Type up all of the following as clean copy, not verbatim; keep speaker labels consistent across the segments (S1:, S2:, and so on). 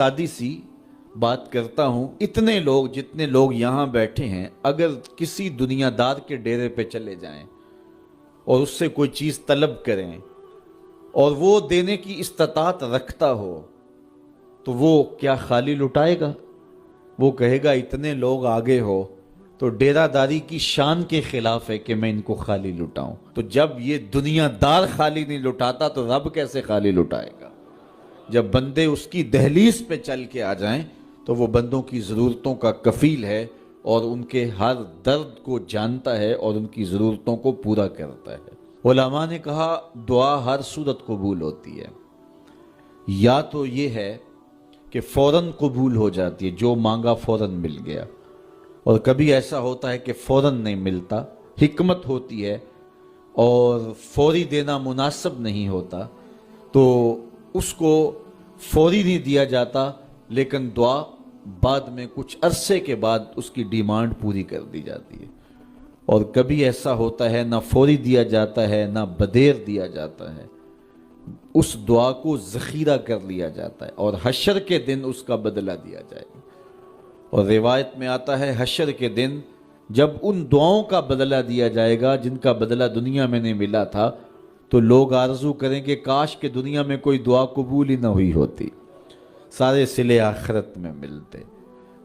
S1: सादी सी बात करता हूँ। इतने लोग, जितने लोग यहाँ बैठे हैं, अगर किसी दुनियादार के डेरे पे चले जाएं और उससे कोई चीज़ तलब करें और वो देने की इस्तात रखता हो, तो वो क्या खाली लुटाएगा? वो कहेगा इतने लोग आगे हो तो डेरादारी की शान के खिलाफ है कि मैं इनको खाली लुटाऊं। तो जब ये दुनियादार खाली नहीं लुटाता तो रब कैसे खाली लुटाएगा? जब बंदे उसकी दहलीज पे चल के आ जाएं तो वो बंदों की ज़रूरतों का कफील है और उनके हर दर्द को जानता है और उनकी ज़रूरतों को पूरा करता है। उलमा ने कहा दुआ हर सूरत कबूल होती है। या तो ये है कि फ़ौरन कबूल हो जाती है, जो मांगा फ़ौरन मिल गया, और कभी ऐसा होता है कि फ़ौरन नहीं मिलता, हिकमत होती है और फौरी देना मुनासिब नहीं होता तो उसको फौरी नहीं दिया जाता, लेकिन दुआ बाद में कुछ अरसे के बाद उसकी डिमांड पूरी कर दी जाती है। और कभी ऐसा होता है ना फौरी दिया जाता है ना बदेर दिया जाता है, उस दुआ को ज़ख़ीरा कर लिया जाता है और हशर के दिन उसका बदला दिया जाएगा। और रिवायत में आता है हशर के दिन जब उन दुआओं का बदला दिया जाएगा जिनका बदला दुनिया में नहीं मिला था, तो लोग आरज़ू करेंगे काश के दुनिया में कोई दुआ कबूल ही ना हुई होती, सारे सिले आखिरत में मिलते।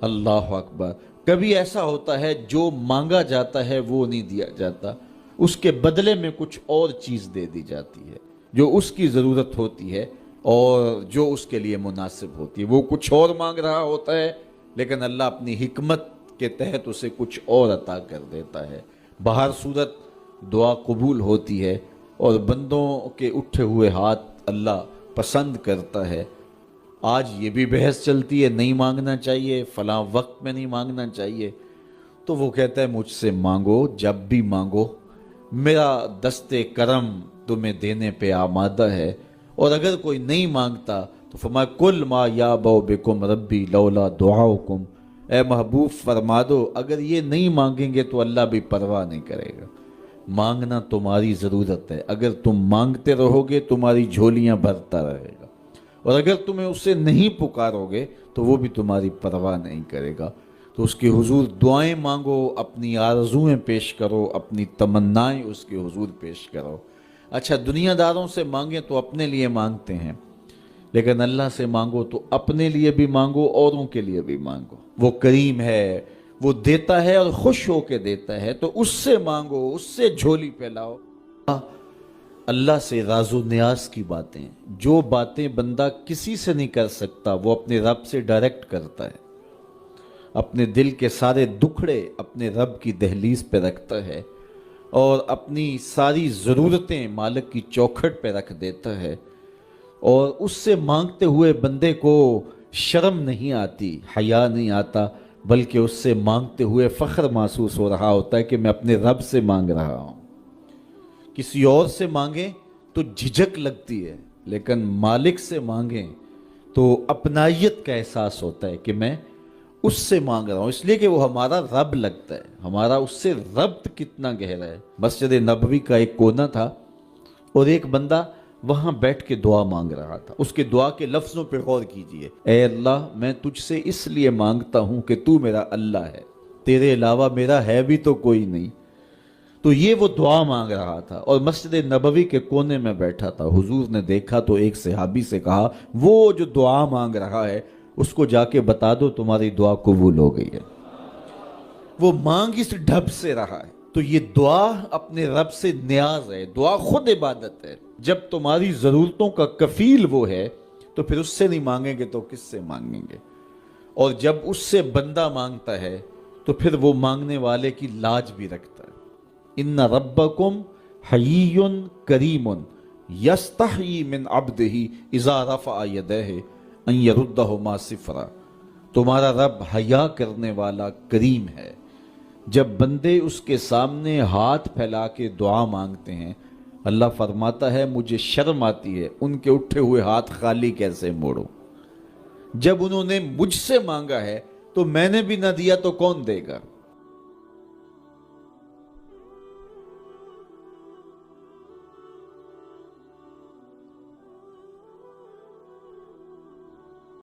S1: अल्लाह अकबर। कभी ऐसा होता है जो मांगा जाता है वो नहीं दिया जाता, उसके बदले में कुछ और चीज़ दे दी जाती है जो उसकी ज़रूरत होती है और जो उसके लिए मुनासिब होती है। वो कुछ और मांग रहा होता है लेकिन अल्लाह अपनी हिकमत के तहत उसे कुछ और अता कर देता है। बाहर सूरत दुआ कबूल होती है और बंदों के उठे हुए हाथ अल्लाह पसंद करता है। आज ये भी बहस चलती है नहीं मांगना चाहिए, फ़लाँ वक्त में नहीं मांगना चाहिए, तो वो कहता है मुझसे मांगो, जब भी मांगो, मेरा दस्ते करम तुम्हें देने पे आमादा है। और अगर कोई नहीं मांगता तो फरमाया कुल मा या बो बिकुम रब्बी लौला दुआउकुम, ए महबूब फरमा दो अगर ये नहीं मांगेंगे तो अल्लाह भी परवाह नहीं करेगा। मांगना तुम्हारी ज़रूरत है, अगर तुम मांगते रहोगे तुम्हारी झोलियाँ भरता रहेगा, और अगर तुम्हें उससे नहीं पुकारोगे तो वो भी तुम्हारी परवाह नहीं करेगा। तो उसके हुजूर दुआएं मांगो, अपनी आरज़ुएं पेश करो, अपनी तमन्नाएं उसके हुजूर पेश करो। अच्छा, दुनियादारों से मांगे तो अपने लिए मांगते हैं, लेकिन अल्लाह से मांगो तो अपने लिए भी मांगो, औरों के लिए भी मांगो। वो करीम है, वो देता है और खुश होके देता है, तो उससे मांगो, उससे झोली फैलाओ। अल्लाह से राज़ो न्याज की बातें, जो बातें बंदा किसी से नहीं कर सकता वो अपने रब से डायरेक्ट करता है। अपने दिल के सारे दुखड़े अपने रब की दहलीज पे रखता है और अपनी सारी ज़रूरतें मालिक की चौखट पे रख देता है। और उससे मांगते हुए बंदे को शर्म नहीं आती, हया नहीं आता, बल्कि उससे मांगते हुए फ़ख्र महसूस हो रहा होता है कि मैं अपने रब से मांग रहा हूँ। किसी और से मांगें तो झिझक लगती है, लेकिन मालिक से मांगें तो अपनाइयत का एहसास होता है कि मैं उससे मांग रहा हूँ, इसलिए कि वो हमारा रब लगता है, हमारा उससे रब्त कितना गहरा है। मस्जिद नबवी का एक कोना था और एक बंदा वहाँ बैठ के दुआ मांग रहा था। उसके दुआ के लफ्ज़ों पे गौर कीजिए, ए अल्लाह मैं तुझसे इसलिए मांगता हूँ कि तू मेरा अल्लाह है, तेरे अलावा मेरा है भी तो कोई नहीं। तो ये वो दुआ मांग रहा था और मस्जिद नबवी के कोने में बैठा था। हुजूर ने देखा तो एक सहाबी से कहा वो जो दुआ मांग रहा है उसको जाके बता दो तुम्हारी दुआ कबूल हो गई है। वो मांग इस ढब से रहा है। तो ये दुआ अपने रब से न्याज है, दुआ खुद इबादत है। जब तुम्हारी ज़रूरतों का कफील वो है तो फिर उससे नहीं मांगेंगे तो किससे मांगेंगे? और जब उससे बंदा मांगता है तो फिर वो मांगने वाले की लाज भी रखता है। इन्ना रब्बकुम हय्युन करीमुन यस्तही मिन अब्दिही इज़ा रफ़अ यदैहि अन यरुद्दहुमा सिफ़रा। तुम्हारा रब हया करने वाला करीम है, जब बंदे उसके सामने हाथ फैला के दुआ मांगते हैं अल्लाह फरमाता है मुझे शर्म आती है उनके उठे हुए हाथ खाली कैसे मोड़ूं। जब उन्होंने मुझसे मांगा है तो मैंने भी ना दिया तो कौन देगा?